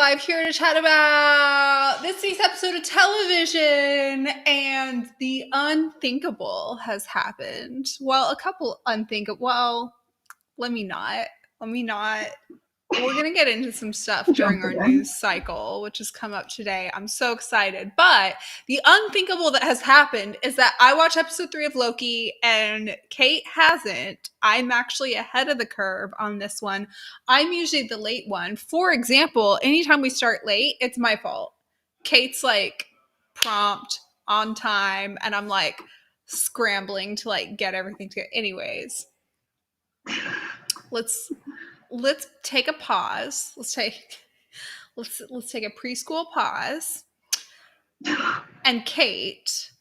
live here to chat about this week's episode of television, and the unthinkable has happened. Well, a couple unthinkable. Well, let me not. We're going to get into some stuff during our news cycle, which has come up today. I'm so excited. But the unthinkable that has happened is that I watched episode 3 of Loki and Kate hasn't. I'm actually ahead of the curve on this one. I'm usually the late one. For example, anytime we start late, it's my fault. Kate's like prompt, on time, and I'm like scrambling to like get everything together. Anyways, let's take a pause. Let's take a preschool pause. And Kate,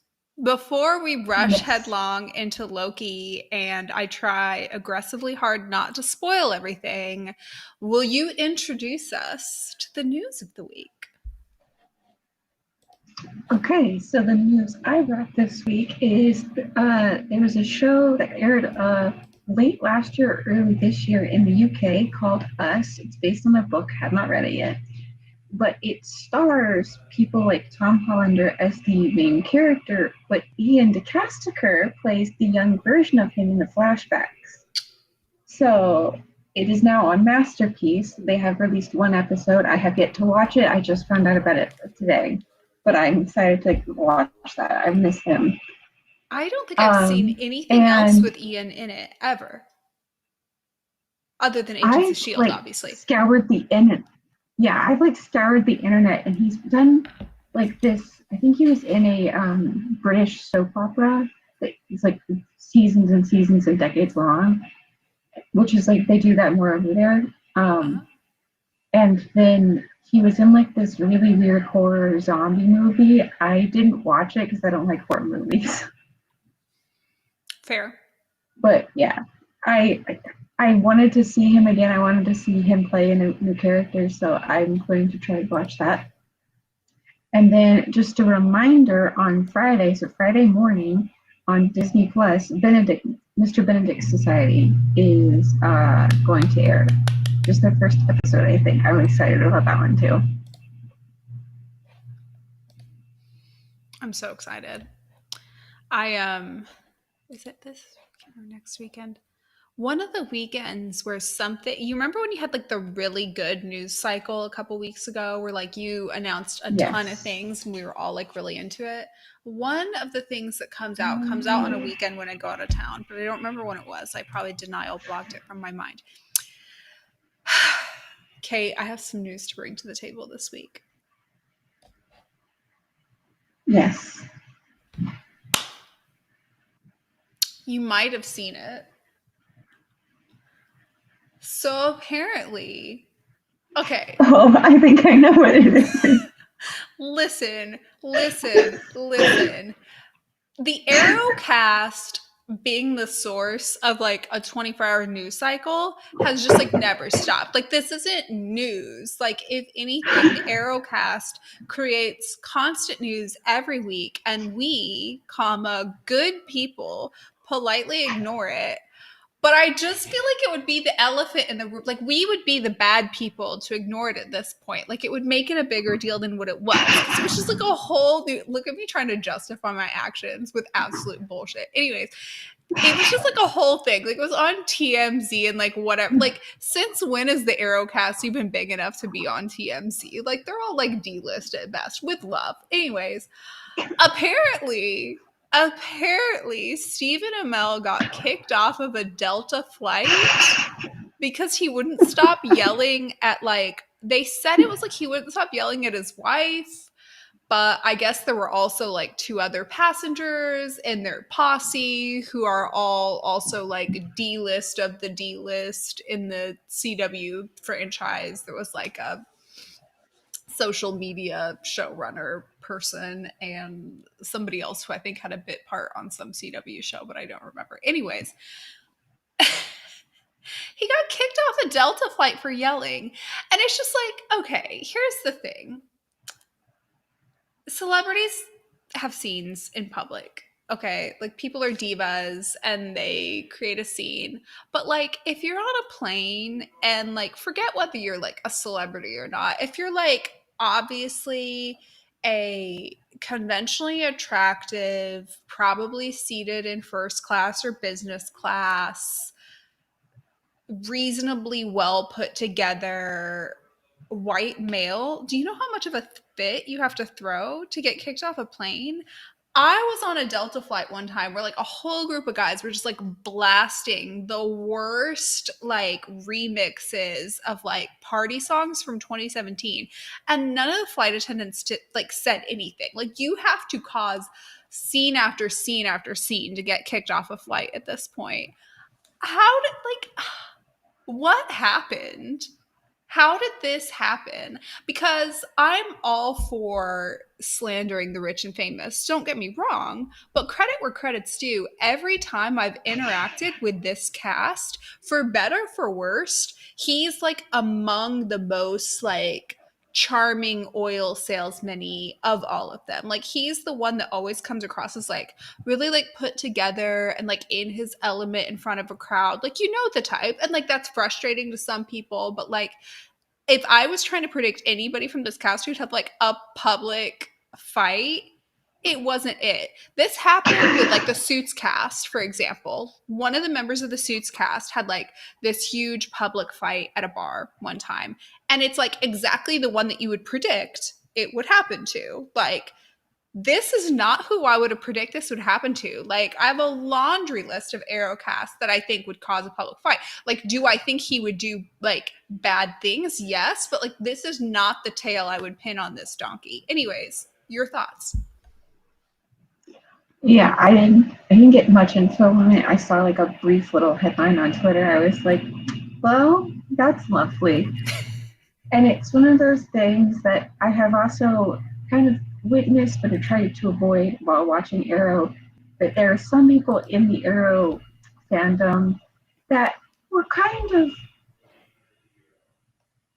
before we rush headlong into Loki and I try aggressively hard not to spoil everything, will you introduce us to the news of the week? Okay, so the news I brought this week is there was a show that aired late last year, early this year in the UK called Us. It's based on a book, have not read it yet, but it stars people like Tom Hollander as the main character, but Ian DeCasteker plays the young version of him in the flashbacks. So it is now on Masterpiece. They have released one episode. I have yet to watch it. I just found out about it today. But I'm excited to watch that. I miss him. I don't think I've seen anything else with Ian in it ever, other than Agents of S.H.I.E.L.D., obviously. Scoured the internet. Yeah, I've scoured the internet, and he's done like this. I think he was in a British soap opera that is like seasons and seasons and decades long, which is like they do that more over there. And then he was in like this really weird horror zombie movie. I didn't watch it because I don't like horror movies. Fair. But yeah, I wanted to see him again. I wanted to see him play a new character, so I'm going to try to watch that. And then just a reminder, on Friday, so Friday morning on Disney Plus, Mr. Benedict's Society is going to air. Just their first episode, I think. I'm excited about that one too. I'm so excited. Is it this weekend or next weekend? One of the weekends where you remember when you had like the really good news cycle a couple weeks ago where like you announced a ton of things and we were all like really into it? One of the things that comes out on a weekend when I go out of town, but I don't remember when it was. I probably denial blocked it from my mind. Kate, I have some news to bring to the table this week. Yes. You might have seen it. So apparently, okay. Oh, I think I know what it is. Listen. The Arrowcast, being the source of like a 24-hour news cycle, has just like never stopped. Like this isn't news. Like if anything, the Arrowcast creates constant news every week, and we, good people, politely ignore it. But I just feel like it would be the elephant in the room. Like we would be the bad people to ignore it at this point. Like it would make it a bigger deal than what it was. It was just like a whole new, look at me trying to justify my actions with absolute bullshit. Anyways, it was just like a whole thing. Like it was on TMZ and like whatever. Like since when is the Arrowcast even big enough to be on TMZ? Like they're all like D-list at best, with love. Anyways, apparently Stephen Amell got kicked off of a Delta flight because he wouldn't stop yelling at they said it was like he wouldn't stop yelling at his wife, but I guess there were also like 2 other passengers in their posse who are all also like D-list of the D-list in the CW franchise. There was like a social media showrunner person and somebody else who I think had a bit part on some CW show, but I don't remember. Anyways, he got kicked off a Delta flight for yelling. And it's just like, okay, here's the thing. Celebrities have scenes in public. okay, like people are divas and they create a scene. But like if you're on a plane and like forget whether you're like a celebrity or not, if you're like obviously a conventionally attractive, probably seated in first class or business class, reasonably well put together white male, do you know how much of a fit you have to throw to get kicked off a plane? I was on a Delta flight one time where like a whole group of guys were just like blasting the worst like remixes of like party songs from 2017, and none of the flight attendants like said anything. Like you have to cause scene after scene after scene to get kicked off a flight at this point. How did like what happened? How did this happen? Because I'm all for slandering the rich and famous. Don't get me wrong, but credit where credit's due. Every time I've interacted with this cast, for better for worse, he's like among the most like charming oil salesman of all of them. Like he's the one that always comes across as like really like put together and like in his element in front of a crowd. Like you know the type. And like that's frustrating to some people, but like if I was trying to predict anybody from this cast who'd have like a public fight, it wasn't it. This happened with like the Suits cast, for example. One of the members of the Suits cast had like this huge public fight at a bar one time. And it's like exactly the one that you would predict it would happen to. Like, this is not who I would have predicted this would happen to. Like, I have a laundry list of Arrowcast that I think would cause a public fight. Like, do I think he would do like bad things? Yes, but like this is not the tail I would pin on this donkey. Anyways, your thoughts? Yeah, I didn't get much info on it. I saw like a brief little headline on Twitter. I was like, well, that's lovely. And it's one of those things that I have also kind of witnessed, but I tried to avoid while watching Arrow. That there are some people in the Arrow fandom that were kind of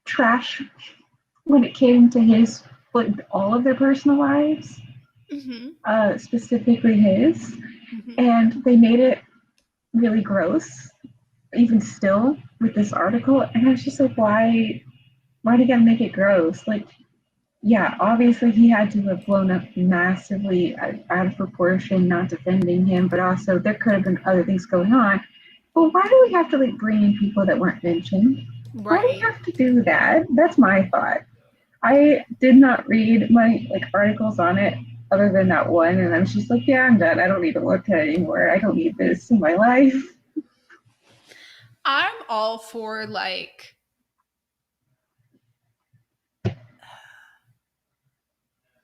trash when it came to his, like, all of their personal lives, specifically his. And they made it really gross, even still with this article. And I was just like, why do you gotta make it gross? Like, yeah, obviously he had to have blown up massively out of proportion, not defending him, but also there could have been other things going on. But why do we have to like bring in people that weren't mentioned? Why do we have to do that? That's my thought. I did not read my like articles on it other than that one, and I was just like, yeah, I'm done. I don't need to look at it anymore. I don't need this in my life. I'm all for like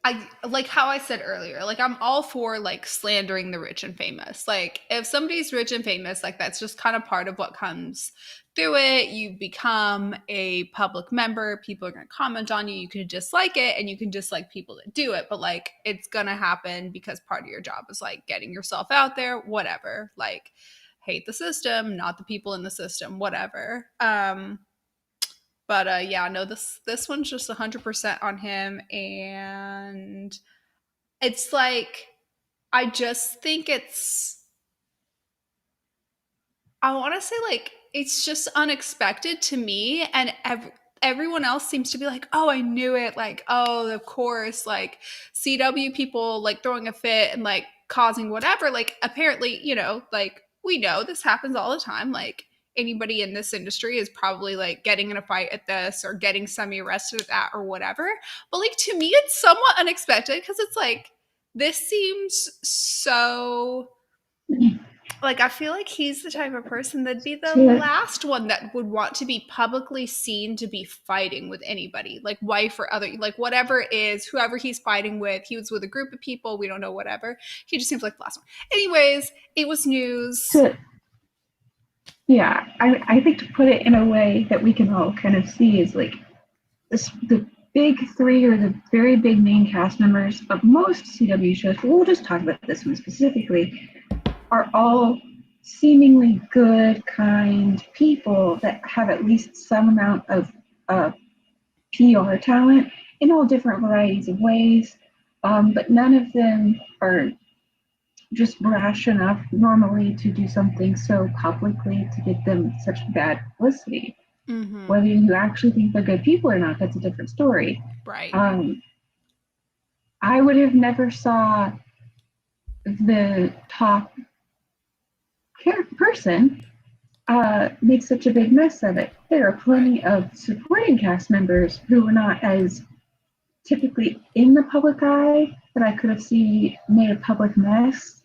I like how I said earlier, like I'm all for like slandering the rich and famous. Like if somebody's rich and famous, like that's just kind of part of what comes through it. You become a public member, people are going to comment on you. You can dislike it and you can dislike people that do it, but like it's going to happen because part of your job is like getting yourself out there, whatever. Like hate the system, not the people in the system, whatever. But yeah, no, this one's just 100% on him, and it's like I just think it's I want to say like it's just unexpected to me, and everyone else seems to be like, oh, I knew it, like oh, of course, like CW people like throwing a fit and like causing whatever. Like apparently, you know, like we know this happens all the time. Like anybody in this industry is probably like getting in a fight at this or getting semi-arrested at that or whatever. But like to me, it's somewhat unexpected because it's like this seems so like I feel like he's the type of person that'd be the last one that would want to be publicly seen to be fighting with anybody, like wife or other, like whatever it is, whoever he's fighting with. He was with a group of people, we don't know, whatever. He just seems like the last one. Anyways, it was news. Yeah, I think to put it in a way that we can all kind of see is like this, the big three or the very big main cast members of most CW shows, but we'll just talk about this one specifically, are all seemingly good, kind people that have at least some amount of PR talent in all different varieties of ways. But none of them are just brash enough normally to do something so publicly to get them such bad publicity. Mm-hmm. Whether you actually think they're good people or not, that's a different story. Right. I would have never saw the top person make such a big mess of it. There are Right. plenty of supporting cast members who were not as typically in the public eye that I could have seen made a public mess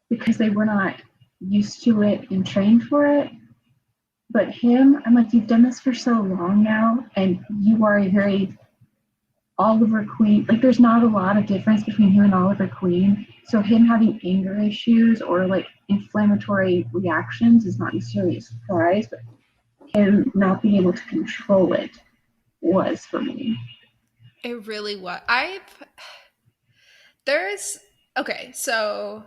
because they were not used to it and trained for it. But him, I'm like, you've done this for so long now, and you are a very Oliver Queen. Like, there's not a lot of difference between him and Oliver Queen. So him having anger issues or like inflammatory reactions is not necessarily a surprise, but him not being able to control it was for me. It really was. There's, okay, so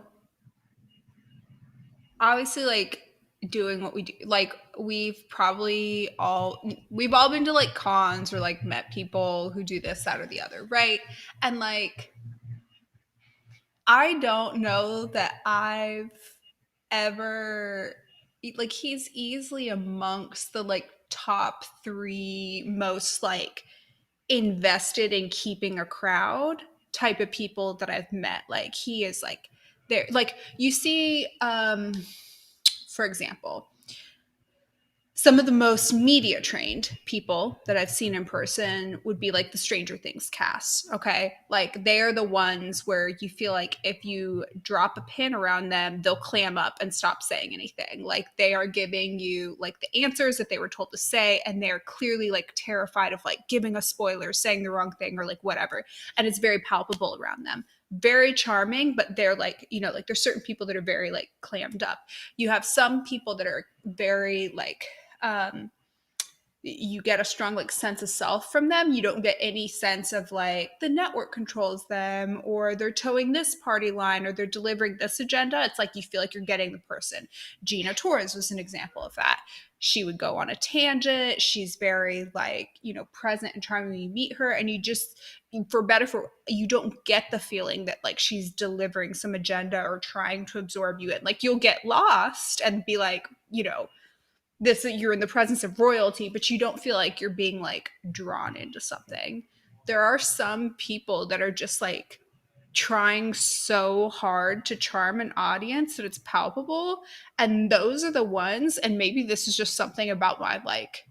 obviously, like, doing what we do, like, we've all been to like cons or like met people who do this, that, or the other, right? And like, I don't know that I've ever, like, he's easily amongst the like top three most like invested in keeping a crowd type of people that I've met. Like, he is like there, like, you see, for example, some of the most media trained people that I've seen in person would be like the Stranger Things cast. Okay. Like, they are the ones where you feel like if you drop a pin around them, they'll clam up and stop saying anything. Like, they are giving you like the answers that they were told to say, and they're clearly like terrified of like giving a spoiler, saying the wrong thing, or like whatever. And it's very palpable around them. Very charming, but they're like, like, there's certain people that are very like clammed up. You have some people that are very like, um, you get a strong like sense of self from them. You don't get any sense of like the network controls them, or they're towing this party line, or they're delivering this agenda. It's like you feel like you're getting the person. Gina Torres was an example of that. She would go on a tangent. She's very like, present and charming when you meet her, and you just, for better for, you don't get the feeling that like she's delivering some agenda or trying to absorb you in. Like, you'll get lost and be like, this, you're in the presence of royalty, but you don't feel like you're being like drawn into something. There are some people that are just like trying so hard to charm an audience that it's palpable, and those are the ones, and maybe this is just something about my like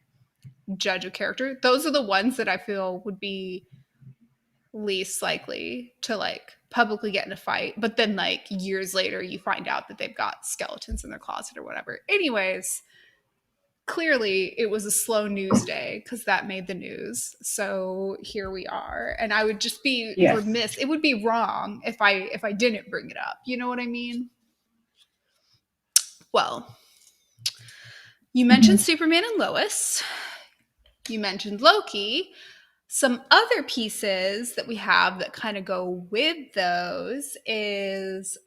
judge of character, those are the ones that I feel would be least likely to like publicly get in a fight, but then like years later you find out that they've got skeletons in their closet or whatever. Anyways, clearly it was a slow news day because that made the news. So here we are, and I would just be Yes. remiss. It would be wrong if I didn't bring it up. You know what I mean? Well, you mentioned Mm-hmm. Superman and Lois. You mentioned Loki. Some other pieces that we have that kind of go with those is,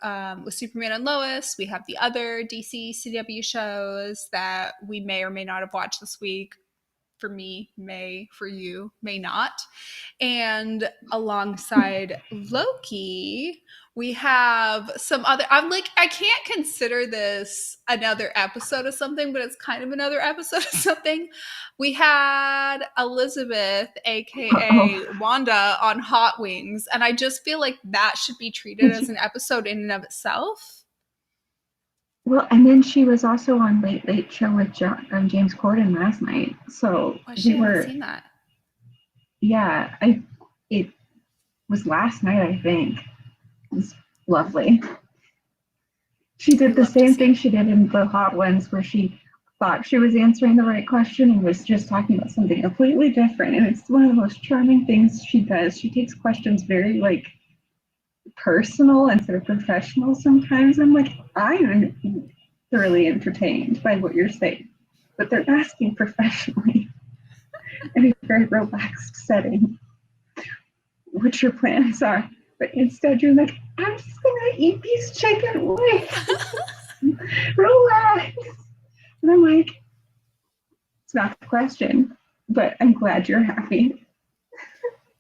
with Superman and Lois, we have the other DC CW shows that we may or may not have watched this week. For me, may; for you, may not. And alongside Loki, we have some other, I'm like, I can't consider this another episode of something, but it's kind of another episode of something. We had Elizabeth, aka Oh, Wanda, on Hot Wings, and I just feel like that should be treated as an episode in and of itself. well, and then she was also on Late Late Show with James Corden last night. So Oh, shit, we I haven't were, seen that. yeah, it was last night, I think. It was lovely. She I did the love to same see thing it. she did in the Hot Ones, where she thought she was answering the right question and was just talking about something completely different. And it's one of the most charming things she does. She takes questions very like personal instead of professional sometimes. I'm like, I am thoroughly entertained by what you're saying, but they're asking professionally in a very relaxed setting what your plans are. But instead, you're like, I'm just gonna eat these chicken wings. Relax. And I'm like, it's not the question, but I'm glad you're happy.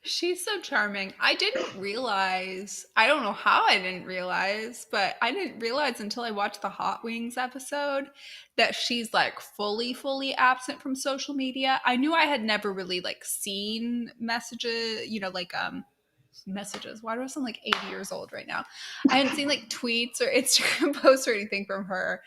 She's so charming. I didn't realize, I don't know how I didn't realize, but I didn't realize until I watched the Hot Wings episode that she's like fully absent from social media. I knew I had never really like seen messages, messages. Why do I sound like 80 years old right now? I hadn't seen like tweets or Instagram posts or anything from her,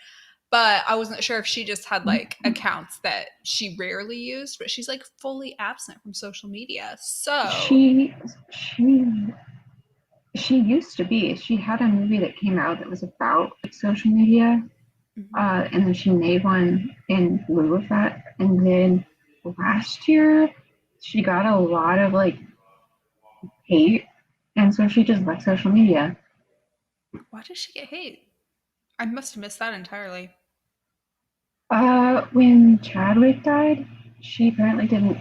but I wasn't sure if she just had like accounts that she rarely used, but she's like fully absent from social media. So, She she she used to be. She had a movie that came out that was about like, social media, mhm. and then she made one in lieu of that. And then last year, she got a lot of like hate, and so she just left social media. Why does she get hate? I must have missed that entirely. When Chadwick died, she apparently didn't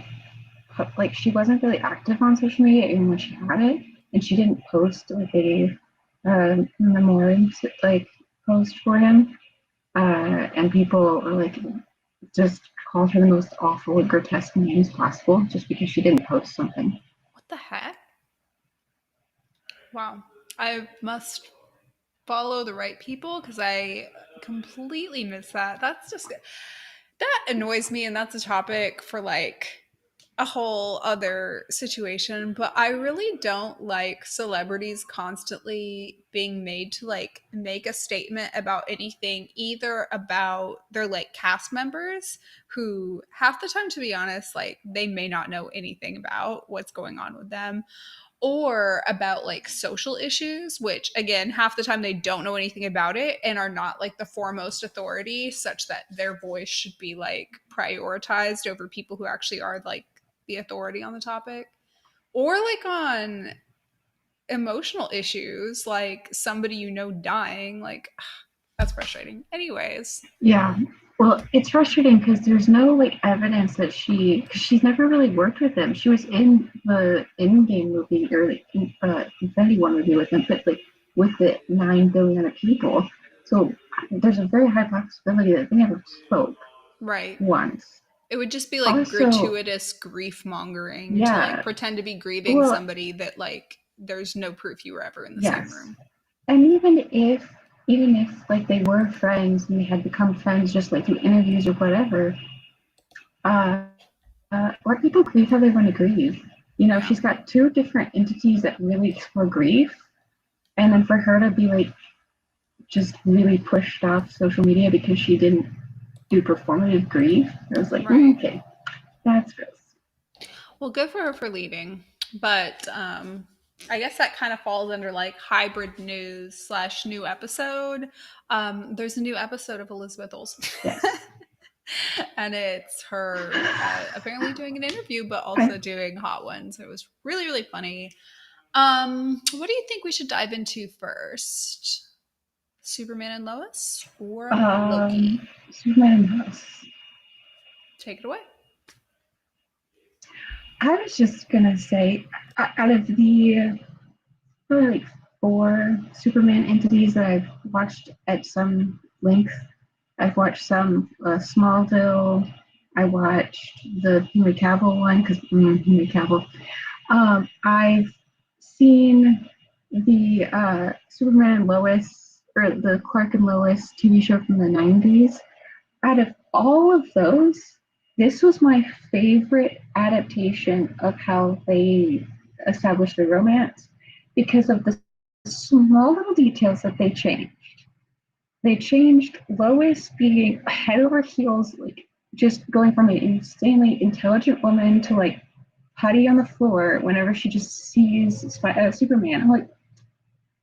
like she wasn't really active on social media even when she had it, and she didn't post like a memoriam like post for him. And people were like just called her the most awful, grotesque names possible just because she didn't post something. What the heck? Wow. I must follow the right people because I completely missed that. That's just, that annoys me. And that's a topic for like a whole other situation, but I really don't like celebrities constantly being made to like make a statement about anything, either about their like cast members who half the time, to be honest, like they may not know anything about what's going on with them, or about like social issues, which again, half the time they don't know anything about it and are not like the foremost authority, such that their voice should be like prioritized over people who actually are like the authority on the topic. Or like on emotional issues, like somebody you know dying, like that's frustrating. Anyways, Yeah. Well, it's frustrating because there's no like evidence that cause she's never really worked with him. She was in the in-game movie or like Infinity War movie with him, but like with the 9 billion other people. So there's a very high possibility that they never spoke right. once. It would just be like Also, gratuitous grief mongering to like yeah. pretend to be grieving Well, somebody that like there's no proof you were ever in the same yes. room. And even if like they were friends and they had become friends just like through interviews or whatever, uh let people grieve how they want to grieve. You know, Yeah. she's got two different entities that really explore grief, and then for her to be like just really pushed off social media because she didn't do performative grief, I was like, Right. okay, that's gross. Well, good for her for leaving. But I guess that kind of falls under like hybrid news slash new episode. There's a new episode of Elizabeth Olsen. Yes. And it's her apparently doing an interview, but Okay. also doing hot ones. It was really funny. What do you think we should dive into first? Superman and Lois or Loki? Superman House. Take it away. I was just gonna say, out of the probably like four Superman entities that I've watched at some length, I've watched some Smallville. I watched the Henry Cavill one because Henry Cavill. I've seen the Superman and Lois or the Clark and Lois TV show from the 90s. Out of all of those, this was my favorite adaptation of how they established their romance because of the small little details that they changed. They changed Lois being head over heels, like just going from an insanely intelligent woman to like putty on the floor whenever she just sees Superman. I'm like,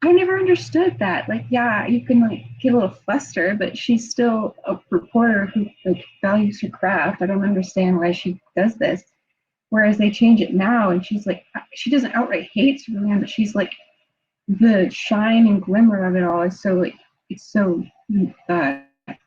I never understood that. Like, yeah, you can like get a little flustered, but she's still a reporter who like values her craft. I don't understand why she does this. Whereas they change it now, and she's like, she doesn't outright hate Superman, but she's like the shine and glimmer of it all is so like it's so uh,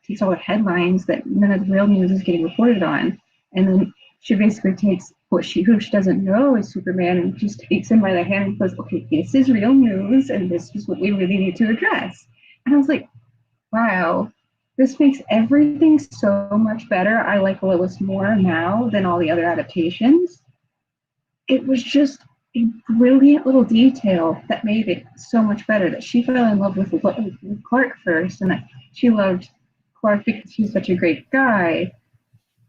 takes all the headlines that none of the real news is getting reported on, and then she basically takes what who she doesn't know is Superman and just takes him by the hand and goes, okay, this is real news, and this is what we really need to address. And I was like, wow, this makes everything so much better. I like Lois more now than all the other adaptations. It was just a brilliant little detail that made it so much better that she fell in love with Clark first, and that she loved Clark because he was such a great guy,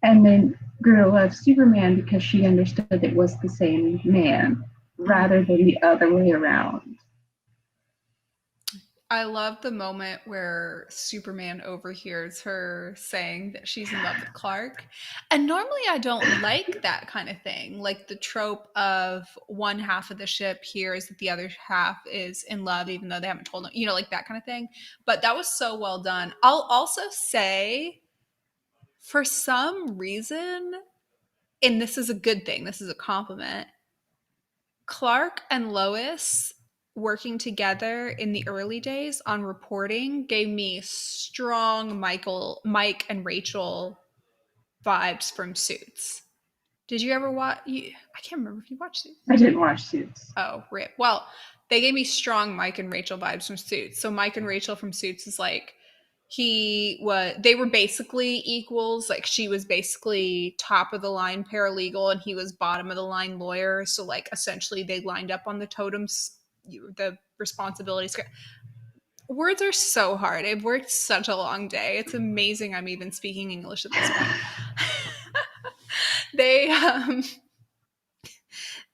and then grew to love Superman because she understood it was the same man rather than the other way around. I love the moment where Superman overhears her saying that she's in love with Clark. And normally I don't like that kind of thing. Like the trope of one half of the ship hears that the other half is in love, even though they haven't told them, like that kind of thing. But that was so well done. I'll also say, for some reason, and this is a good thing, this is a compliment, Clark and Lois working together in the early days on reporting gave me strong Mike and Rachel vibes from Suits. Did you ever watch? I can't remember if you watched Suits. I didn't watch Suits. Oh, rip. Well, they gave me strong Mike and Rachel vibes from Suits. So Mike and Rachel from Suits is like they were basically equals. Like she was basically top of the line paralegal and he was bottom of the line lawyer. So like essentially they lined up on the totems, the responsibilities. Words are so hard. I've worked such a long day. It's amazing I'm even speaking English at this point. they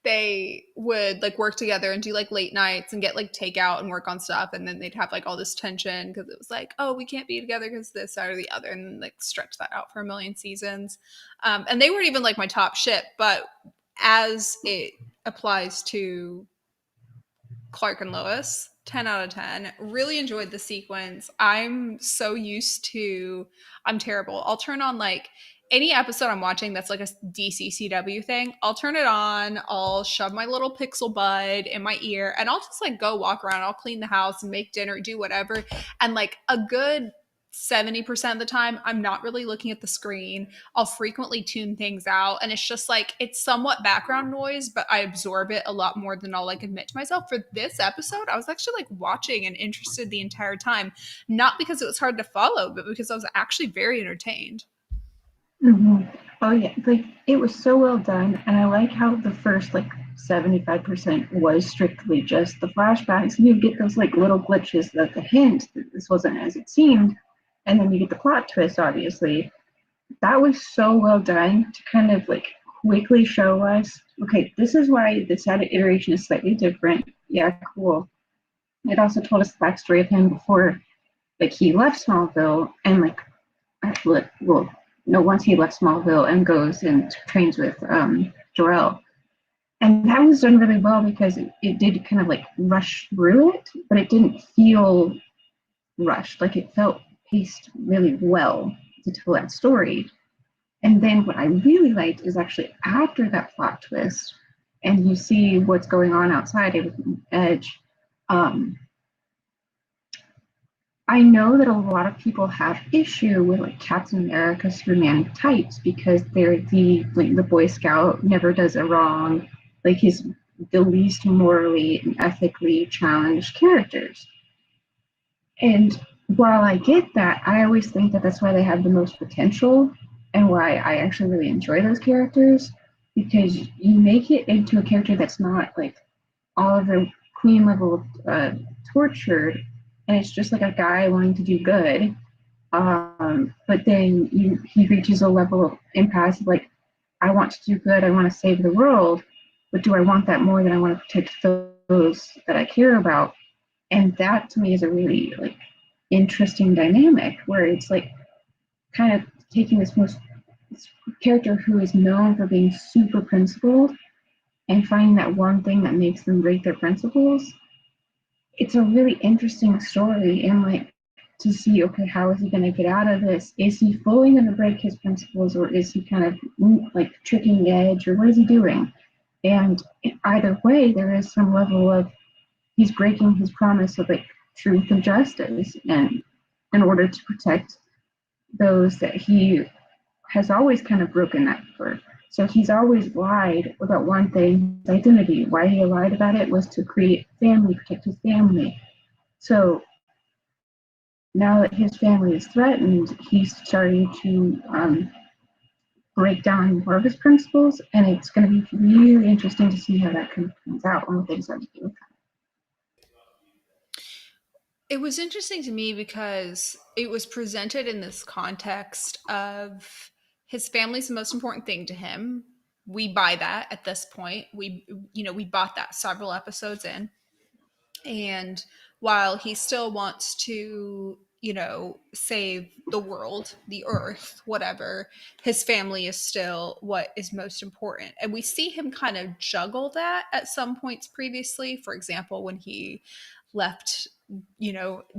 they would like work together and do like late nights and get like takeout and work on stuff, and then they'd have like all this tension because it was like, oh, we can't be together because this side or the other, and then, like stretch that out for a million seasons. And they weren't even like my top ship, but as it applies to Clark and Lois, 10 out of 10. Really enjoyed the sequence. I'm terrible. I'll turn on like any episode I'm watching that's like a DCCW thing. I'll turn it on. I'll shove my little pixel bud in my ear and I'll just like go walk around. I'll clean the house and make dinner, do whatever. And like a good 70% of the time, I'm not really looking at the screen. I'll frequently tune things out. And it's just like, it's somewhat background noise, but I absorb it a lot more than I'll like admit to myself. For this episode, I was actually like watching and interested the entire time. Not because it was hard to follow, but because I was actually very entertained. Mm-hmm. Oh yeah, like it was so well done, and I like how the first like 75% was strictly just the flashbacks. You get those like little glitches that the hint that this wasn't as it seemed, and then you get the plot twist. Obviously, that was so well done to kind of like quickly show us, okay, this is why this iteration is slightly different. Yeah, cool. It also told us the backstory of him before, like he left Smallville, and like well, no, once he left Smallville and goes and trains with Jor-El. And that was done really well because it did kind of like rush through it, but it didn't feel rushed. Like it felt paced really well to tell that story. And then what I really liked is actually after that plot twist, and you see what's going on outside of Edge. I know that a lot of people have issue with like Captain America, Superman types because they're the Boy Scout never does a wrong, like he's the least morally and ethically challenged characters. And while I get that, I always think that that's why they have the most potential and why I actually really enjoy those characters, because you make it into a character that's not like Oliver Queen level tortured, and it's just like a guy wanting to do good. But then he reaches a level of impasse of like, I want to do good, I want to save the world, but do I want that more than I want to protect those that I care about? And that to me is a really like interesting dynamic where it's like kind of taking this character who is known for being super principled and finding that one thing that makes them break their principles. It's a really interesting story, and like to see, okay, how is he going to get out of this? Is he fully going to break his principles, or is he kind of like tricking Edge, or what is he doing? And either way, there is some level of he's breaking his promise of like truth and justice, and in order to protect those that he has always kind of broken that for. So he's always lied about one thing, his identity. Why he lied about it was to create family, protect his family. So now that his family is threatened, he's starting to break down more of his principles, and it's going to be really interesting to see how that comes out and what they decide to do with that. It was interesting to me because it was presented in this context of his family's the most important thing to him. We buy that at this point. We bought that several episodes in. And while he still wants to, save the world, the earth, whatever, his family is still what is most important. And we see him kind of juggle that at some points previously. For example, when he left,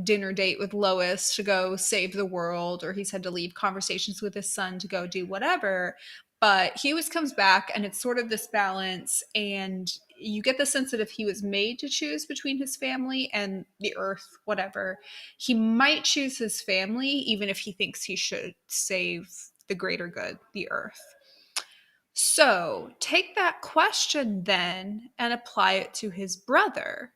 dinner date with Lois to go save the world, or he's had to leave conversations with his son to go do whatever. But he always comes back, and it's sort of this balance. And you get the sense that if he was made to choose between his family and the earth, whatever, he might choose his family, even if he thinks he should save the greater good, the earth. So take that question then and apply it to his brother,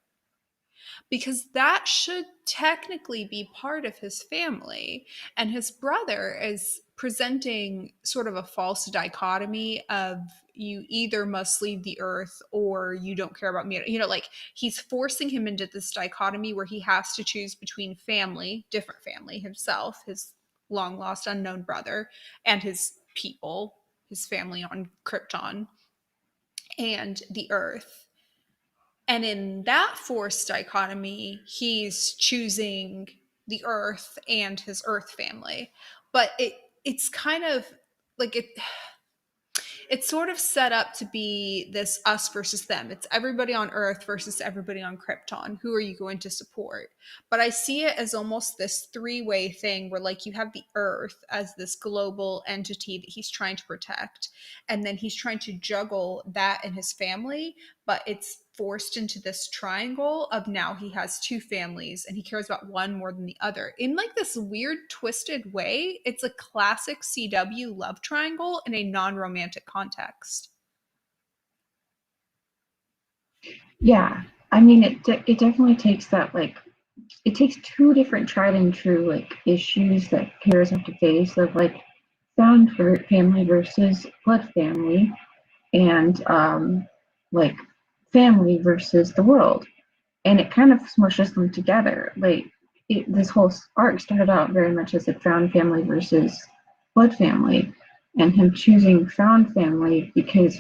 because that should technically be part of his family. And his brother is presenting sort of a false dichotomy of, you either must leave the earth or you don't care about me. Like, he's forcing him into this dichotomy where he has to choose between family, different family, himself, his long lost unknown brother, and his people, his family on Krypton, and the earth. And in that forced dichotomy, he's choosing the earth and his earth family. But it's kind of like it's sort of set up to be this us versus them. It's everybody on Earth versus everybody on Krypton. Who are you going to support? But I see it as almost this three-way thing where, like, you have the Earth as this global entity that he's trying to protect, and then he's trying to juggle that and his family, but it's forced into this triangle of, now he has two families and he cares about one more than the other in like this weird twisted way. It's a classic CW love triangle in a non-romantic context. Yeah, I mean, it definitely takes that, like, it takes two different tried and true, like, issues that heroes have to face, of like found family versus blood family, and like family versus the world, and it kind of smushes them together. Like, this whole arc started out very much as a found family versus blood family, and him choosing found family because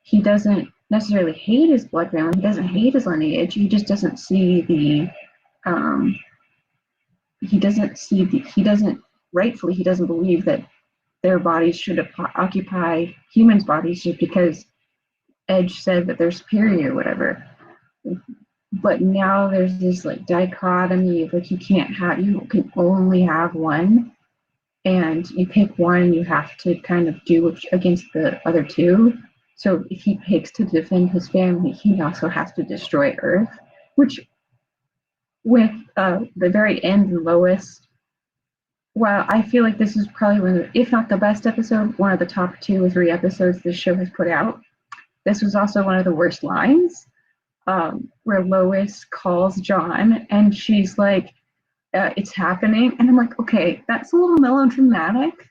he doesn't necessarily hate his blood family, he doesn't hate his lineage, he just doesn't see the um, he doesn't rightfully, he doesn't believe that their bodies should occupy humans' bodies just because Edge said that they're superior or whatever. But now there's this like dichotomy of like, you can only have one, and you pick one, you have to kind of do against the other two. So if he picks to defend his family, he also has to destroy Earth, which with the very end, Lois. Well, I feel like this is probably one of the, if not the best episode, one of the top 2 or 3 episodes this show has put out. This was also one of the worst lines, where Lois calls John and she's like, it's happening. And I'm like, okay, that's a little melodramatic,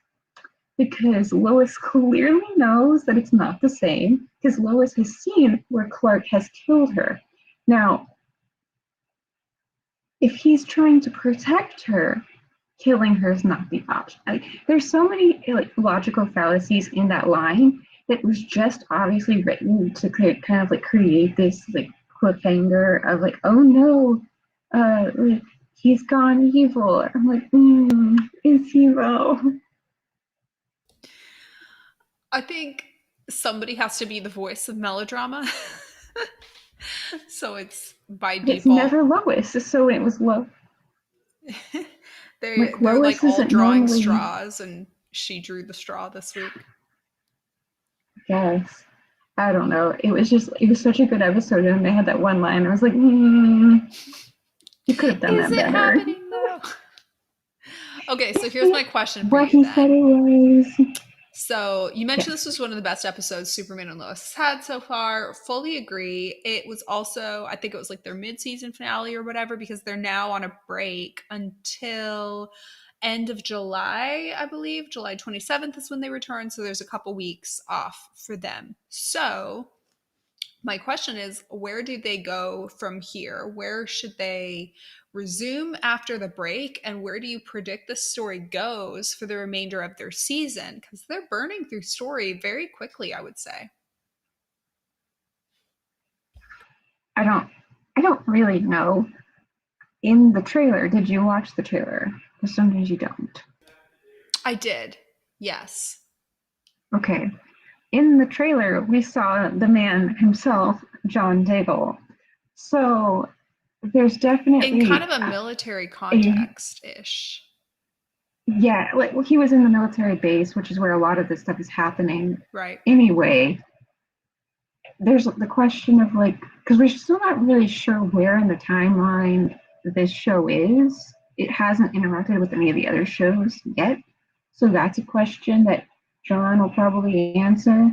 because Lois clearly knows that it's not the same, because Lois has seen where Clark has killed her. Now, if he's trying to protect her, killing her is not the option. There's so many like logical fallacies in that line that was just obviously written to create this like cliffhanger of like, oh no, like, he's gone evil. I'm like, is he though? I think somebody has to be the voice of melodrama. So it's by It's default. never Lois, so it was low. they're Like, they're like Lois all isn't drawing normally. straws, and she drew the straw this week. Yes, I don't know. It was such a good episode, and they had that one line. I was like, you could have done Is that it better. happening though? Okay, so here's my question for What you he said then. it was. So you mentioned this Yes. was one of the best episodes Superman and Lois has had so far. Fully agree. It was also, I think it was like their mid-season finale or whatever, because they're now on a break until end of July, I believe. July 27th is when they return. So there's a couple weeks off for them. So my question is, where do they go from here? Where should they resume after the break? And where do you predict the story goes for the remainder of their season? Because they're burning through story very quickly, I would say. I don't really know. In the trailer, did you watch the trailer? Because sometimes you don't. I did. Yes. Okay. In the trailer, we saw the man himself, John Daigle. So there's In kind definitely of a military a context ish. yeah, like well, he was in the military base, which is where a lot of this stuff is happening. Right. Anyway, there's the question of like because we're still not really sure where in the timeline this show is. It hasn't interacted with any of the other shows yet, so that's a question that John will probably answer.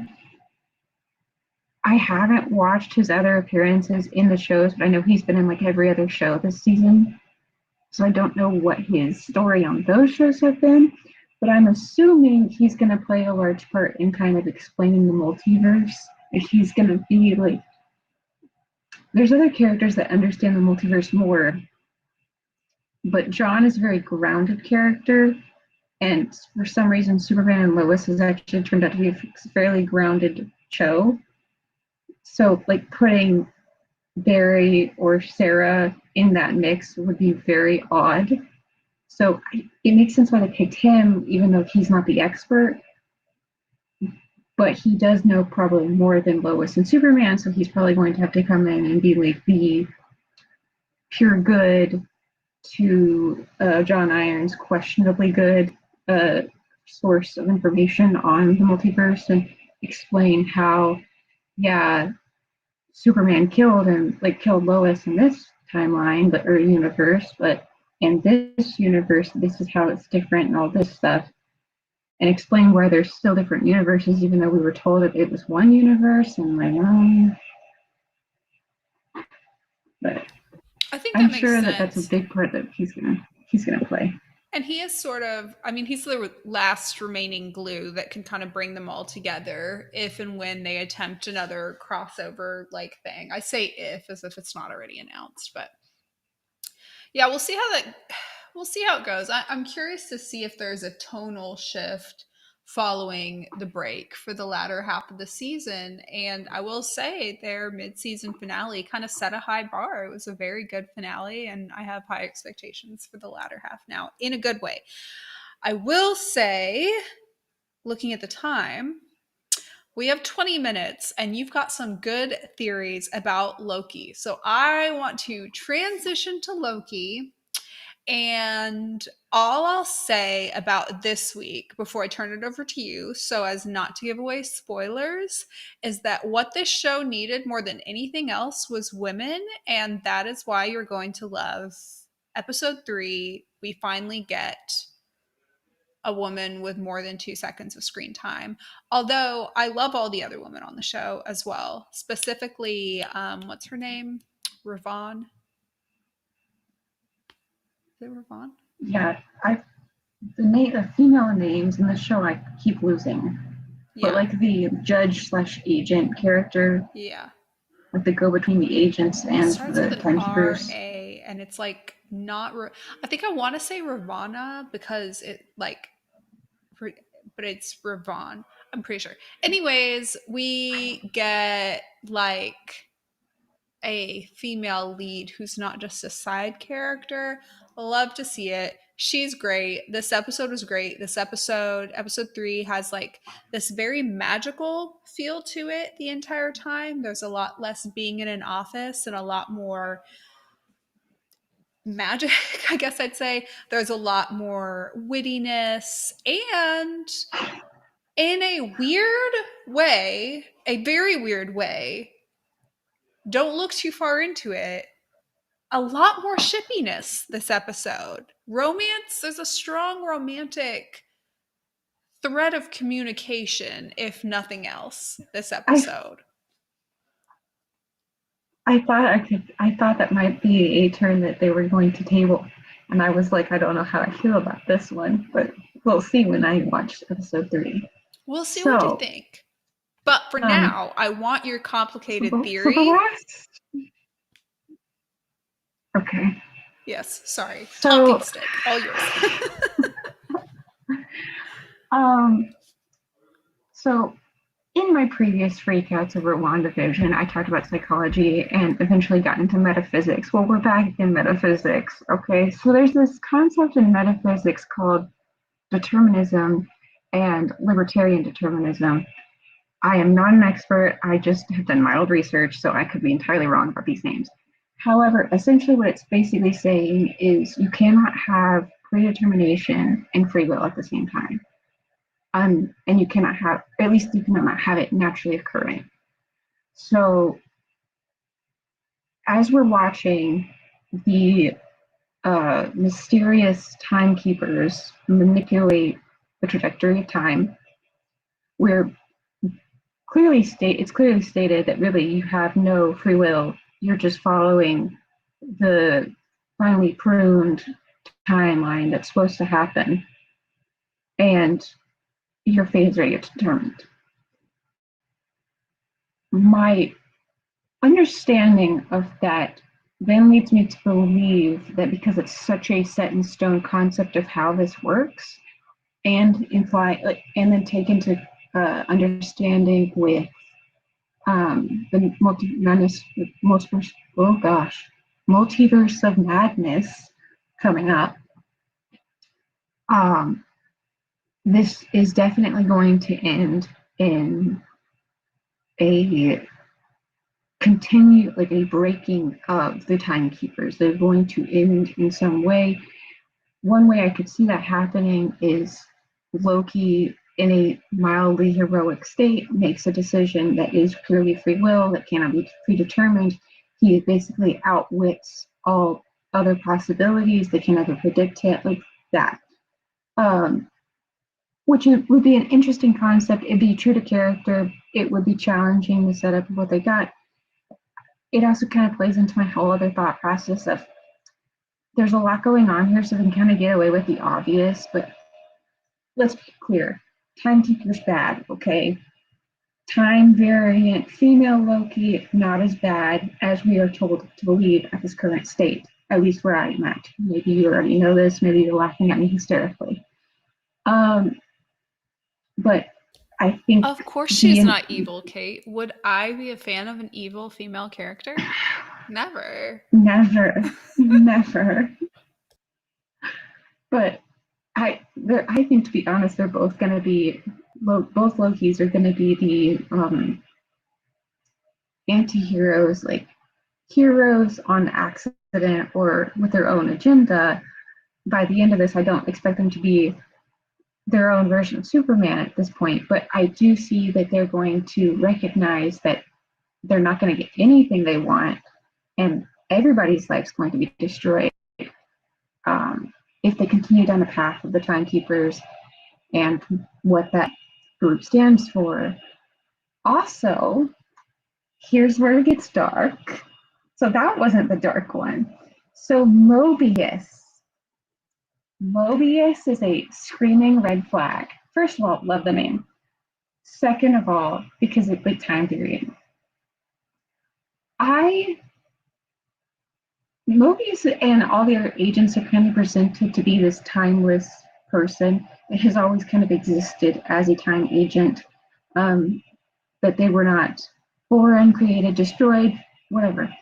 I haven't watched his other appearances in the shows, but I know he's been in like every other show this season. So I don't know what his story on those shows have been, but I'm assuming he's going to play a large part in kind of explaining the multiverse. Like he's going to be like, there's other characters that understand the multiverse more, but John is a very grounded character. And for some reason, Superman and Lois has actually turned out to be a fairly grounded show. So, like, putting Barry or Sarah in that mix would be very odd. So it makes sense why they picked him, even though he's not the expert. But he does know probably more than Lois and Superman, so he's probably going to have to come in and be like the pure good to John Irons' questionably good source of information on the multiverse and explain how, yeah, Superman killed Lois in this timeline, but or universe, but in this universe, this is how it's different and all this stuff, and explain why there's still different universes, even though we were told that it was one universe, and like, but I think that I'm makes sure that that's a sense. big part that he's gonna play. And he is sort of, I mean, he's the last remaining glue that can kind of bring them all together if and when they attempt another crossover like thing. I say if as if it's not already announced, but yeah, we'll see how it goes. I'm curious to see if there's a tonal shift following the break for the latter half of the season. And I will say their mid-season finale kind of set a high bar. It was a very good finale, and I have high expectations for the latter half now in a good way. I will say, looking at the time, we have 20 minutes and you've got some good theories about Loki. So I want to transition to Loki, and all I'll say about this week before I turn it over to you, so as not to give away spoilers, is that what this show needed more than anything else was women. And that is why you're going to love episode 3. We finally get a woman with more than 2 seconds of screen time. Although I love all the other women on the show as well. Specifically, what's her name? Ravon. Is it Ravon? Yeah, the female names in the show I keep losing, but Yeah. like the judge slash agent character, Yeah. like the go between the agents It and starts with the an R timekeepers. A, and it's like not. I think I want to say Ravana because it like, but it's Ravon. I'm pretty sure. Anyways, we get like a female lead who's not just a side character. Love to see it. She's great. This episode was great. Episode 3, has like this very magical feel to it the entire time. There's a lot less being in an office and a lot more magic, I guess I'd say. There's a lot more wittiness and in a weird way, a very weird way. Don't look too far into it, a lot more shippiness this episode. Romance, there's a strong romantic thread of communication, if nothing else, this I episode. I thought that might be a turn that they were going to table. And I was like, I don't know how I feel about this one, but we'll see when I watch episode 3. We'll see what you So, think. But for um, now, I want your so complicated the theory. last, okay. Yes, sorry. Talking So, stick, all yours. um, so in my previous freakouts over WandaVision, I talked about psychology and eventually got into metaphysics. Well, we're back in metaphysics, okay? So there's this concept in metaphysics called determinism and libertarian determinism. I am not an expert. I just have done mild research, so I could be entirely wrong about these names. However, essentially what it's basically saying is you cannot have predetermination and free will at the same time. And you cannot have, at least you cannot have it naturally occurring. So as we're watching the mysterious timekeepers manipulate the trajectory of time, we're it's clearly stated that really you have no free will. You're just following the finely pruned timeline that's supposed to happen, and your fate is already determined. My understanding of that then leads me to believe that because it's such a set in stone concept of how this works, and and then take into understanding with the multiverse, oh gosh, multiverse of madness coming up. Um, this is definitely going to end in a like a breaking of the timekeepers. They're going to end in some way. One way I could see that happening is Loki, in a mildly heroic state, makes a decision that is purely free will, that cannot be predetermined. He basically outwits all other possibilities. They can never predict it, like that. Um, which would be an interesting concept. It'd be true to character. It would be challenging the setup of what they got. It also kind of plays into my whole other thought process of there's a lot going on here, so they can kind of get away with the obvious, but let's be clear. Timekeeper's bad, okay? Time variant female Loki, not as bad as we are told to believe at this current state, at least where I am at. Maybe you already know this, maybe you're laughing at me hysterically. Um, but I think Of course, she's the not evil, Kate. Would I be a fan of an evil female character? Never. never, never. But I think to be honest, they're both going to be both Lokis are going to be the anti-heroes, like heroes on accident or with their own agenda. By the end of this, I don't expect them to be their own version of Superman at this point, but I do see that they're going to recognize that they're not going to get anything they want, and everybody's life's going to be destroyed if they continue down the path of the timekeepers and what that group stands for. Also, here's where it gets dark. So that wasn't the dark one. So Mobius is a screaming red flag. First of all, love the name. Second of all, because it's like time period. I Mobius and all the other agents are kind of presented to be this timeless person that has always kind of existed as a time agent. That they were not born, created, destroyed, whatever.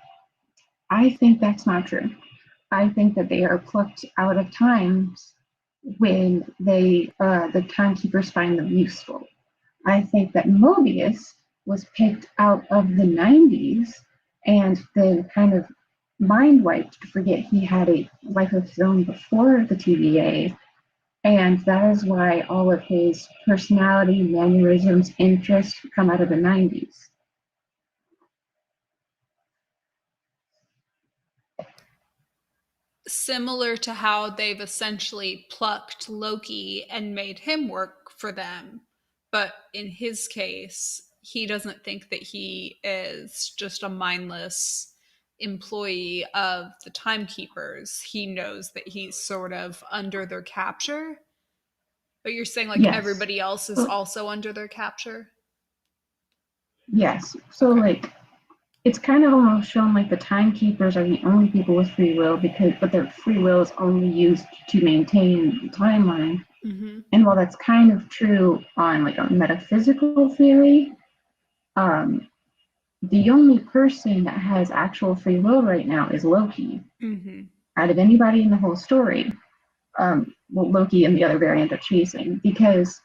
I think that's not true. I think that they are plucked out of times when the timekeepers find them useful. I think that Mobius was picked out of the 90s and then kind of mind wiped to forget he had a life of his own before the TVA. And that is why all of his personality, mannerisms, interests come out of the 90s. Similar to how they've essentially plucked Loki and made him work for them. But in his case, he doesn't think that he is just a mindless employee of the timekeepers, he knows that he's sort of under their capture. But you're saying like Yes. everybody else is So, also under their capture? yes. So Okay. like it's kind of almost shown like the timekeepers are the only people with free will because but their free will is only used to maintain the timeline. Mm-hmm. And while that's kind of true on like a metaphysical theory, um, the only person that has actual free will right now is Loki. Mm-hmm. Out of anybody in the whole story, well, Loki and the other variant are chasing because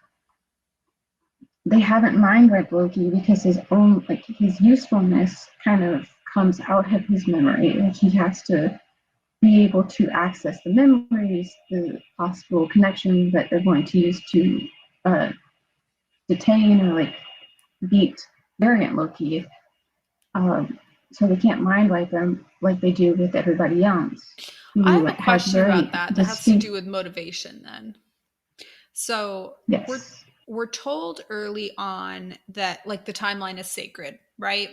they haven't mind read Loki because his own like his usefulness kind of comes out of his memory. Like he has to be able to access the memories, the possible connections that they're going to use to uh, detain or like beat variant Loki. So they can't mind wipe them like they do with everybody else I who have a has question about very that has to do distinct. with motivation then. So we're Yes. we're told early on that like the timeline is sacred, right?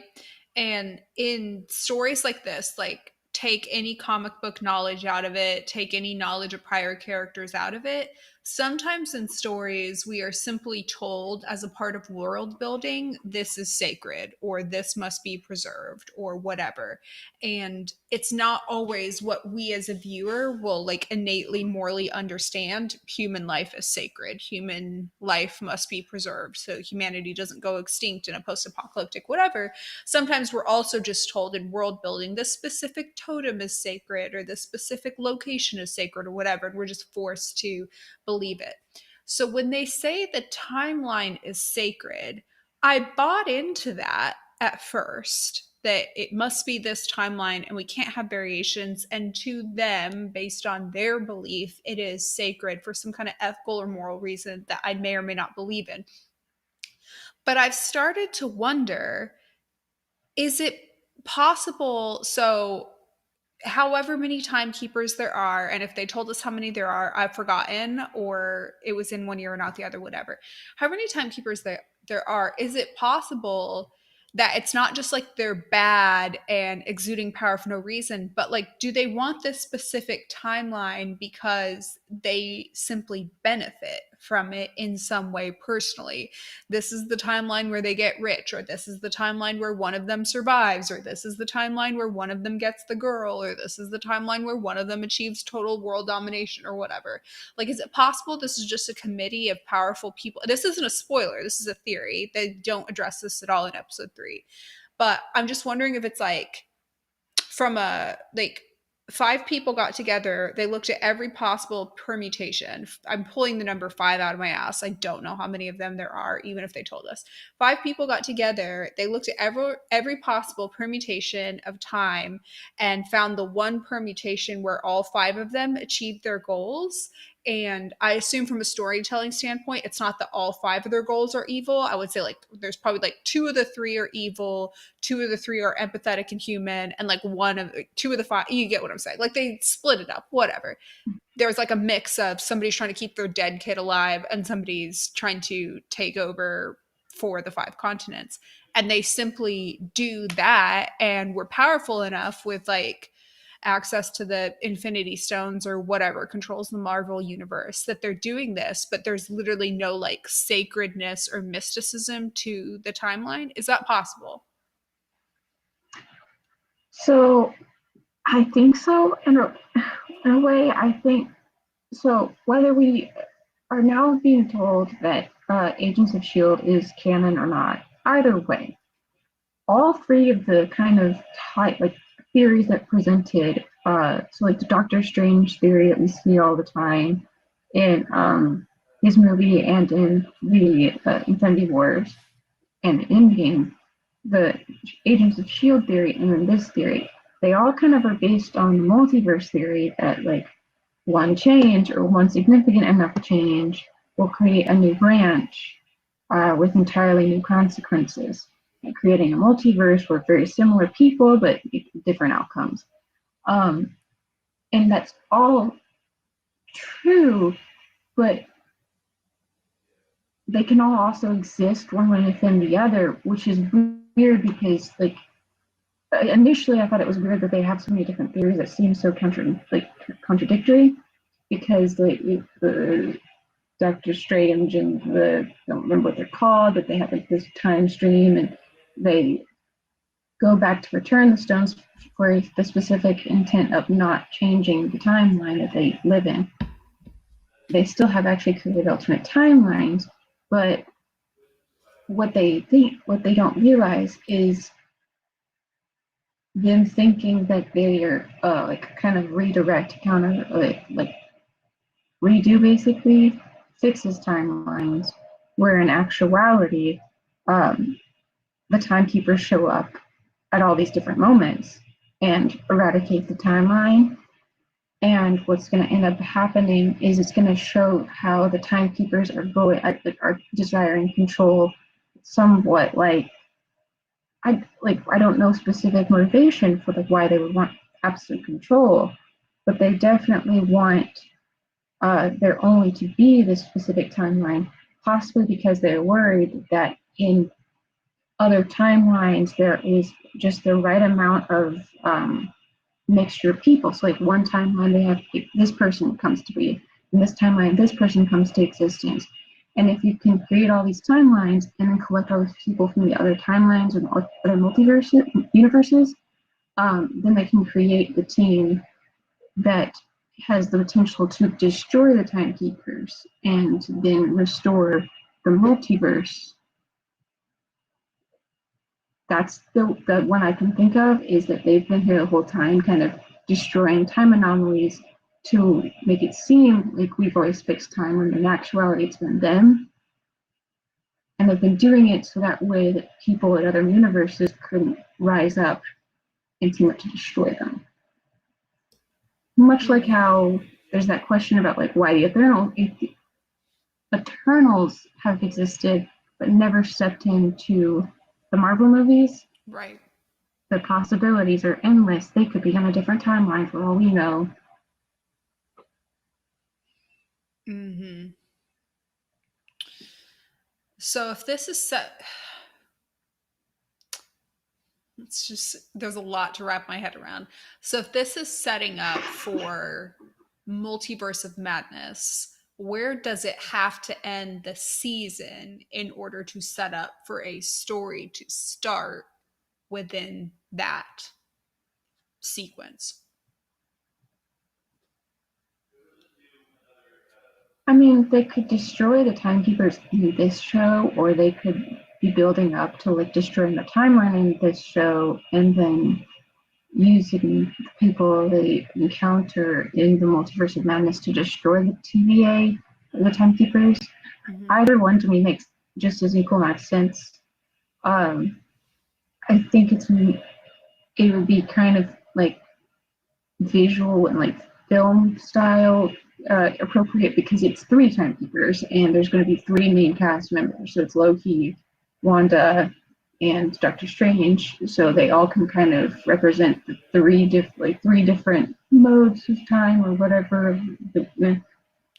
And in stories like this, like take any comic book knowledge out of it, take any knowledge of prior characters out of it. Sometimes in stories, we are simply told as a part of world building, this is sacred or this must be preserved or whatever. And it's not always what we as a viewer will like innately morally understand. Human life is sacred, human life must be preserved so humanity doesn't go extinct in a post-apocalyptic whatever. Sometimes we're also just told in world building this specific totem is sacred or this specific location is sacred or whatever, and we're just forced to believe it. So when they say the timeline is sacred, I bought into that at first, that it must be this timeline and we can't have variations. And to them, based on their belief, it is sacred for some kind of ethical or moral reason that I may or may not believe in. But I've started to wonder, is it possible? So however many timekeepers there are, and if they told us how many there are, I've forgotten, or it was in one year or not the other, whatever. How many timekeepers there are, is it possible that it's not just like they're bad and exuding power for no reason, but like, do they want this specific timeline because they simply benefit from it in some way personally? This is the timeline where they get rich, or this is the timeline where one of them survives, or this is the timeline where one of them gets the girl, or this is the timeline where one of them achieves total world domination or whatever. Like, is it possible this is just a committee of powerful people? This isn't a spoiler, this is a theory. They don't address this at all in episode 3. But I'm just wondering if it's like from a like 5 people got together, they looked at every possible permutation. I'm pulling the number 5 out of my ass. I don't know how many of them there are, even if they told us. 5 people got together, they looked at every possible permutation of time and found the one permutation where all 5 of them achieved their goals. And I assume from a storytelling standpoint, it's not that all 5 of their goals are evil. I would say like there's probably like 2 of the 3 are evil, 2 of the 3 are empathetic and human, and like 2 of the 5, you get what I'm saying. Like they split it up, whatever. There's like a mix of somebody's trying to keep their dead kid alive and somebody's trying to take over for the 5 continents. And they simply do that, and we're powerful enough with like access to the Infinity Stones or whatever controls the Marvel universe that they're doing this, but there's literally no like sacredness or mysticism to the timeline. Is that possible? So I think so. In a way, I think so. Whether we are now being told that Agents of S.H.I.E.L.D. is canon or not, either way, all 3 of the kind of like theories that presented, so like the Doctor Strange theory that we see all the time in his movie and in the Infinity Wars and Endgame, the Agents of S.H.I.E.L.D. theory, and then this theory, they all kind of are based on the multiverse theory that like one change or one significant enough change will create a new branch with entirely new consequences, and creating a multiverse where very similar people but different outcomes. Um, and that's all true, but they can all also exist one within the other, which is weird because like initially I thought it was weird that they have so many different theories that seem so contradictory, because the Doctor Strange and the I don't remember what they're called, but they have like this time stream, and they go back to return the stones for the specific intent of not changing the timeline that they live in. They still have actually created alternate timelines, but what they don't realize is them thinking that they are like kind of redirect, counter, like redo basically fixes timelines, where in actuality, um, the timekeepers show up at all these different moments and eradicate the timeline. And what's going to end up happening is it's going to show how the timekeepers are desiring control, somewhat I don't know specific motivation for like why they would want absolute control, but they definitely want there only to be this specific timeline, possibly because they're worried that in other timelines there is just the right amount of mixture of people. So like one timeline they have this person comes to be, in this timeline this person comes to existence. And if you can create all these timelines and then collect all these people from the other timelines and other multiverses, universes, then they can create the team that has the potential to destroy the timekeepers and then restore the multiverse. That's the one I can think of, is that they've been here the whole time kind of destroying time anomalies to make it seem like we've always fixed time, when in actuality it's been them. And they've been doing it so that way that people in other universes couldn't rise up and team up to destroy them. Much like how there's that question about like why the Eternals have existed but never stepped into the Marvel movies. Right. The possibilities are endless. They could be on a different timeline for all we know. Mm-hmm. So if this is set, there's a lot to wrap my head around. So if this is setting up for Multiverse of Madness, where does it have to end the season in order to set up for a story to start within that sequence? I mean, they could destroy the timekeepers in this show, or they could be building up to like destroying the timeline in this show, and then using the people they encounter in the Multiverse of Madness to destroy the TVA, the timekeepers. Mm-hmm. Either one to me makes just as equal amount of sense. I think it would be kind of like visual and like film style appropriate, because it's three timekeepers and there's going to be three main cast members. So it's Loki, Wanda, and Doctor Strange. So they all can kind of represent the three different modes of time or whatever. So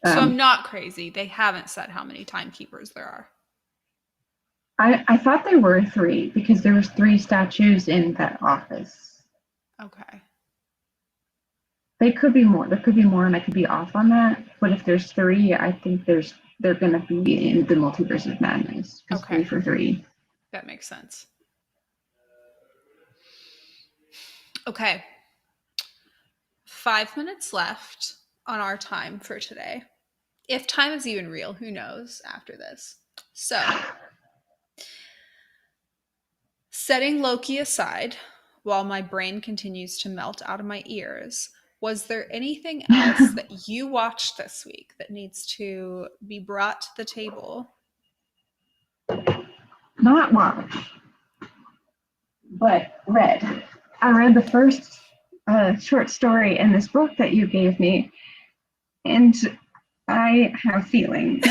I'm not crazy. They haven't said how many timekeepers there are. I thought there were three, because there was three statues in that office. Okay. They could be more. There could be more, and I could be off on that. But if there's three, I think they're going to be in the Multiverse of Madness. Okay. 3 for 3. That makes sense. Okay. 5 minutes left on our time for today. If time is even real, who knows after this. So, setting Loki aside, while my brain continues to melt out of my ears, was there anything else that you watched this week that needs to be brought to the table? Not watched, but read. I read the first short story in this book that you gave me, and I have a feeling.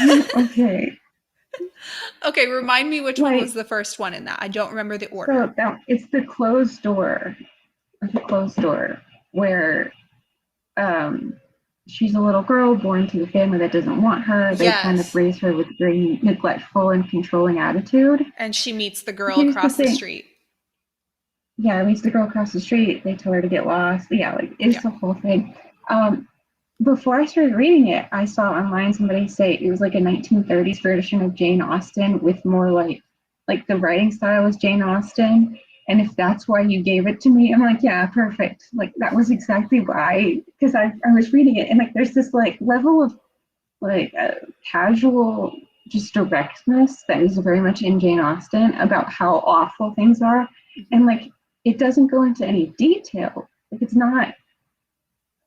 Okay, remind me which one was the first one in that. I don't remember the order. So it's the closed door. The closed door, where she's a little girl born to a family that doesn't want her. They kind of raise her with a very neglectful and controlling attitude. And she meets the girl across the street. yeah, meets the girl across the street. They tell her to get lost. Yeah, like it's Yeah. the whole thing. Um, Before I started reading it, I saw online somebody say it was like a 1930s version of Jane Austen with more like the writing style was Jane Austen. And if that's why you gave it to me, I'm like, yeah, perfect. Like that was exactly why, because I was reading it and like there's this like level of like casual just directness that is very much in Jane Austen about how awful things are, Mhm. and like it doesn't go into any detail. Like it's not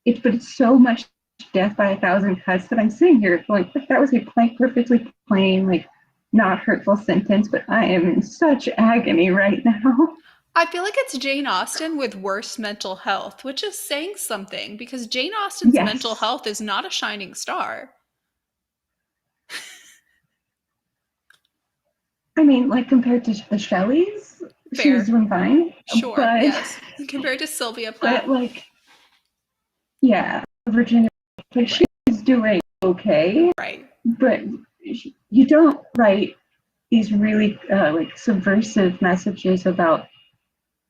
it, but it's so much death by a thousand cuts that I'm sitting here like that was a perfectly plain, like not hurtful sentence, but I am in such agony right now. I feel like it's Jane Austen with worse mental health, which is saying something because Jane Austen's mental Yes, health is not a shining star. I mean, like compared to the Shelleys, she was Fair. doing fine, Sure. but Yes. Compared to Sylvia Plath. but like yeah, Virginia, like Right. she's doing okay, Right. but you don't write these really like subversive messages about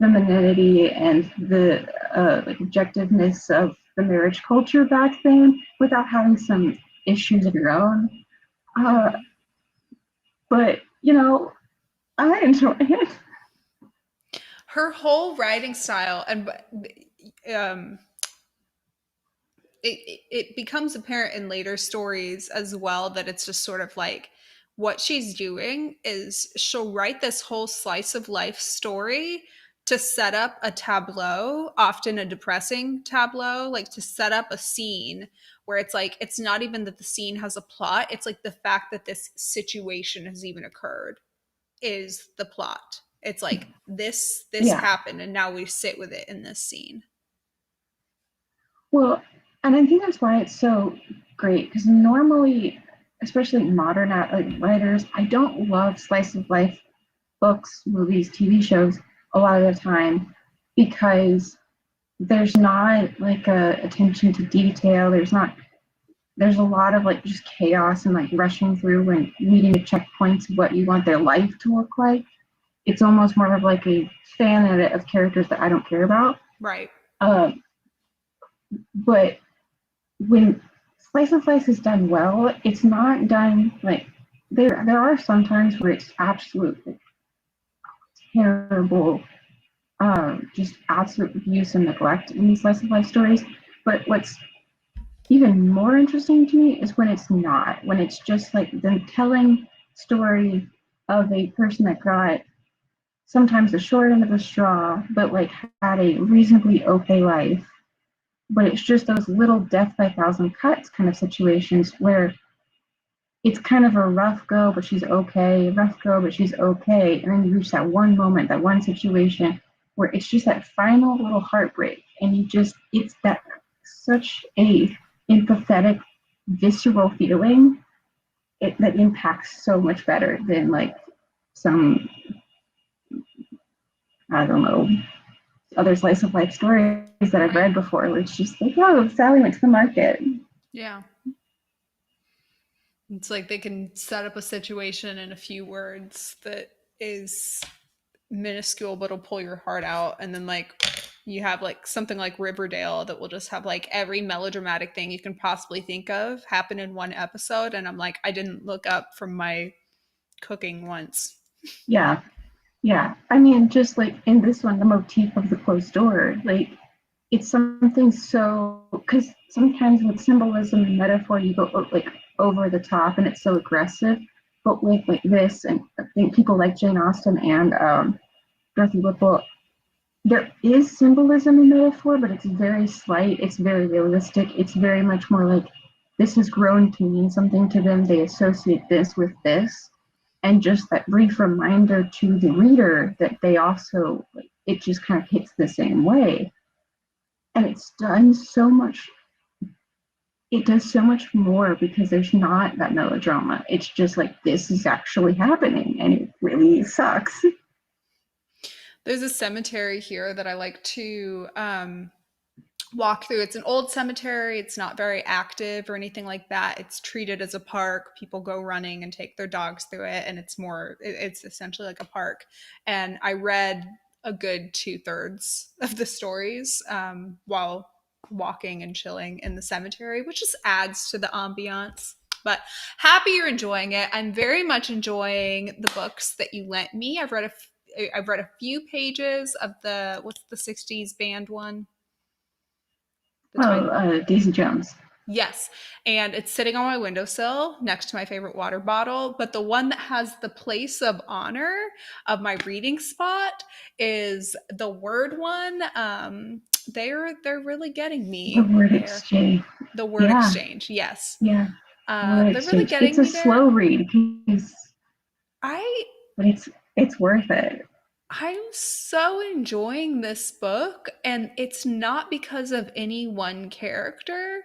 femininity and the like objectiveness of the marriage culture back then without having some issues of your own. Uh, Mhm. but I enjoy it. Her whole writing style and um it becomes apparent in later stories as well that it's just sort of like what she's doing is she'll write this whole slice of life story to set up a tableau, often a depressing tableau, like to set up a scene where it's like it's not even that the scene has a plot, it's like the fact that this situation has even occurred is the plot. It's like this Yeah. happened and now we sit with it in this scene. Well, and I think that's why it's so great because normally, especially modern like, writers, I don't love slice of life books, movies, TV shows a lot of the time because there's not like a attention to detail. There's a lot of like just chaos and like rushing through and needing to checkpoints of what you want their life to look like. It's almost more of like a fan edit of characters that I don't care about. Right. Um, but when slice of life is done well, it's not done like there are some times where it's absolutely terrible, just absolute abuse and neglect in these slice of life stories. But what's even more interesting to me is when it's not, when it's just like them telling story of a person that got sometimes the short end of the straw, but like had a reasonably okay life. But it's just those little death by thousand cuts kind of situations where it's kind of a rough go, but she's okay, rough go, but she's okay. And then you reach that one moment, that one situation where it's just that final little heartbreak. And it's that such a empathetic, visceral feeling that impacts so much better than like some, I don't know, other slice of life stories that I've Right. read before where it's just like, oh, Sally went to the market. Yeah. It's like they can set up a situation in a few words that is minuscule but will pull your heart out. And then like you have like something like Riverdale that will just have like every melodramatic thing you can possibly think of happen in one episode. And I'm like, I didn't look up from my cooking once. Yeah, yeah. I mean, just like in this one, the motif of the closed door, like it's something so because sometimes with symbolism and metaphor you go like over the top and it's so aggressive, but with like this and I think people like Jane Austen and Dorothy Whipple, there is symbolism in metaphor, but it's very slight, it's very realistic, it's very much more like this has grown to mean something to them, they associate this with this, and just that brief reminder to the reader that they also like, it just kind of hits the same way, and it's done so much, it does so much more because there's not that melodrama. It's just like this is actually happening and it really sucks. There's a cemetery here that I like to walk through. It's an old cemetery. It's not very active or anything like that. It's treated as a park. People go running and take their dogs through it, and it's essentially like a park. And I read a good 2/3 of the stories while walking and chilling in the cemetery, which just adds to the ambiance. But happy you're enjoying it. I'm very much enjoying the books that you lent me. I've read a few pages of the what's the 60s band one? The Oh, 20 Daisy Jones. Yes. And it's sitting on my windowsill next to my favorite water bottle. But the one that has the place of honor of my reading spot is the word one. They're really getting The me word there. exchange. The word Yeah, exchange, yes. yeah. The word They're really exchange. It's getting a me there. slow read, because, I but it's worth it. I'm so enjoying this book, and it's not because of any one character.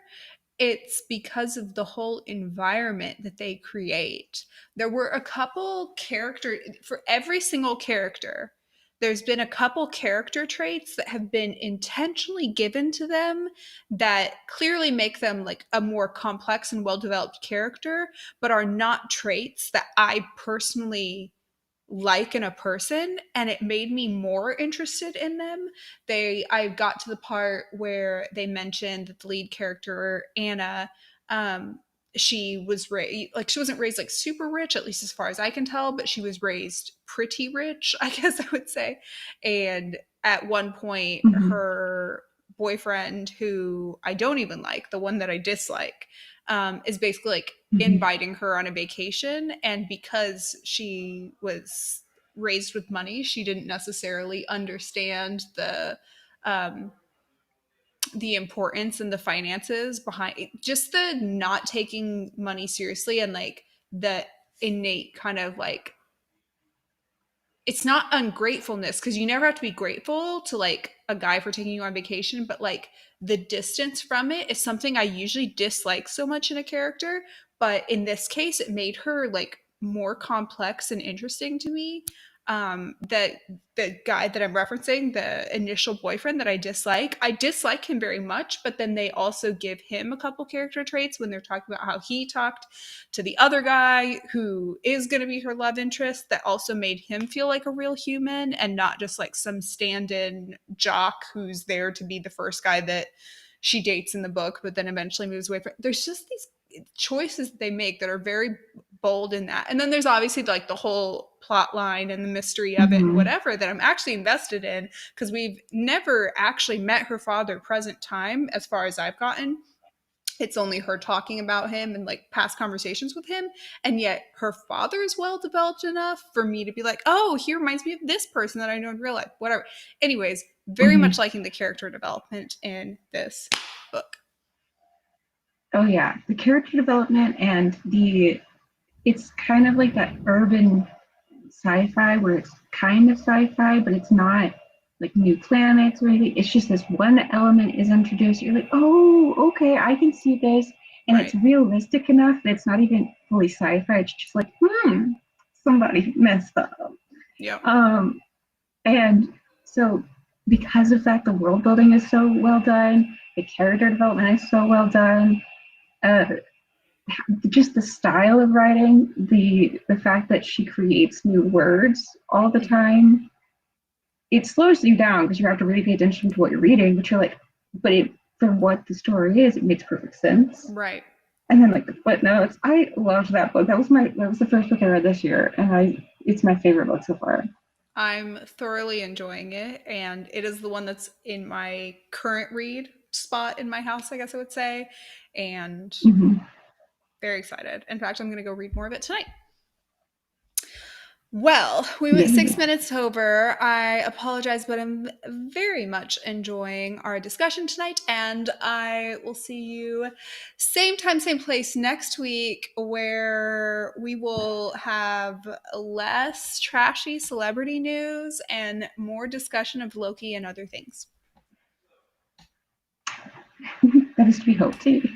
It's because of the whole environment that they create. There were a couple character for every single character. There's been a couple character traits that have been intentionally given to them that clearly make them like a more complex and well-developed character, but are not traits that I personally like in a person, and it made me more interested in them. I got to the part where they mentioned that the lead character Anna, um she was raised like she wasn't raised like super rich, at least as far as I can tell, but she was raised pretty rich, I guess I would say. And at one point Hmm. her boyfriend, who I don't even like, the one that I dislike, is basically like Hmm. inviting her on a vacation. And because she was raised with money, she didn't necessarily understand um, the importance and the finances behind just the not taking money seriously, and like the innate kind of like, it's not ungratefulness because you never have to be grateful to like a guy for taking you on vacation, but like the distance from it is something I usually dislike so much in a character. But in this case, it made her like more complex and interesting to me. That the guy that I'm referencing, the initial boyfriend that I dislike him very much, but then they also give him a couple character traits when they're talking about how he talked to the other guy who is going to be her love interest, that also made him feel like a real human and not just like some stand-in jock who's there to be the first guy that she dates in the book but then eventually moves away from. There's just these choices that they make that are very bold in that. And then there's obviously like the whole plot line and the mystery of it and Hmm. whatever that I'm actually invested in, because we've never actually met her father present time as far as I've gotten. It's only her talking about him and like past conversations with him, and yet her father is well developed enough for me to be like, oh, he reminds me of this person that I know in real life, whatever. Anyways, very Hmm. much liking the character development in this book. Oh yeah, the character development and the it's kind of like that urban sci-fi where it's kind of sci-fi, but it's not like new planets or anything. It's just this one element is introduced. You're like, oh, okay, I can see this. And it's Right. realistic enough that it's not even fully sci-fi. It's just like, somebody messed up. Yep. Um, and so because of that, the world building is so well done. The character development is so well done. Uh, just the style of writing, the fact that she creates new words all the Mm-hmm. time, it slows you down because you have to really pay attention to what you're reading. But you're like, but it for what the story is, it makes perfect sense. Right. And then like the footnotes, I loved that book. That was the first book I read this year, and I it's my favorite book so far. I'm thoroughly enjoying it, and it is the one that's in my current read spot in my house, I guess I would say. And Mm-hmm. very excited. In fact, I'm going to go read more of it tonight. Well, we went Yay. 6 minutes over. I apologize, but I'm very much enjoying our discussion tonight. And I will see you same time, same place next week, where we will have less trashy celebrity news and more discussion of Loki and other things. That is to be hoped too.